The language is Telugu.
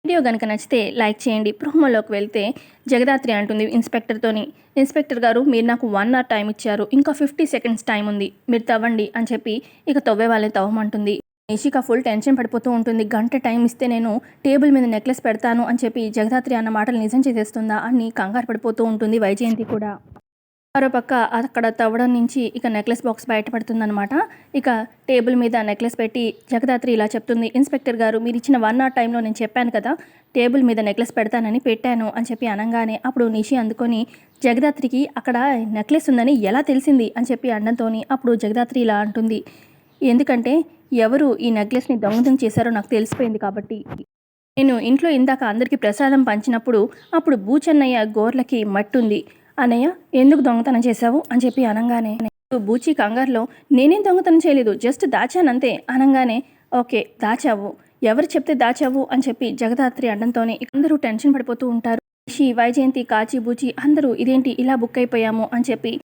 వీడియో గనుక నచ్చితే లైక్ చేయండి. ప్రోమోలోకి వెళ్తే జగదాత్రి అంటుంది ఇన్స్పెక్టర్తోని, ఇన్స్పెక్టర్ గారు మీరు నాకు 1 అవర్ టైం ఇచ్చారు, ఇంకా 50 సెకండ్స్ టైం ఉంది, మీరు తవ్వండి అని చెప్పి ఇక తవ్వే వాళ్ళని తవ్వమంటుంది. నిషిక ఫుల్ టెన్షన్ పడిపోతూ ఉంటుంది. గంట టైం ఇస్తే నేను టేబుల్ మీద నెక్లెస్ పెడతాను అని చెప్పి జగదాత్రి అన్న మాటలు నిజం చేసేస్తుందా అని కంగారు పడిపోతూ ఉంటుంది వైజయంతి కూడా. మరోపక్క అక్కడ తవ్వడం నుంచి ఇక నెక్లెస్ బాక్స్ బయటపడుతుందనమాట. ఇక టేబుల్ మీద నెక్లెస్ పెట్టి జగదాత్రి ఇలా చెప్తుంది, ఇన్స్పెక్టర్ గారు మీరు ఇచ్చిన 1 అవర్ టైంలో నేను చెప్పాను కదా టేబుల్ మీద నెక్లెస్ పెడతానని, పెట్టాను అని చెప్పి అనగానే అప్పుడు నిషి అందుకొని జగదాత్రికి అక్కడ నెక్లెస్ ఉందని ఎలా తెలిసింది అని చెప్పి అనడంతో అప్పుడు జగదాత్రి ఇలా అంటుంది, ఎందుకంటే ఎవరు ఈ నెక్లెస్ని దొంగతనం చేశారో నాకు తెలిసిపోయింది కాబట్టి. నేను ఇంట్లో ఇందాక అందరికీ ప్రసాదం పంచినప్పుడు అప్పుడు బూచన్నయ్య గోర్లకి మట్టుంది, అన్నయ్య ఎందుకు దొంగతనం చేశావు అని చెప్పి అనగానే బూచి కంగారులో నేనేం దొంగతనం చేయలేదు, జస్ట్ దాచానంతే అనగానే ఓకే దాచావు, ఎవరు చెప్తే దాచావు అని చెప్పి జగదాత్రి అనడంతోనే అందరూ టెన్షన్ పడిపోతూ ఉంటారు. వైజయంతి, కాచి, బూచి అందరూ ఇదేంటి ఇలా బుక్ అయిపోయాము అని చెప్పి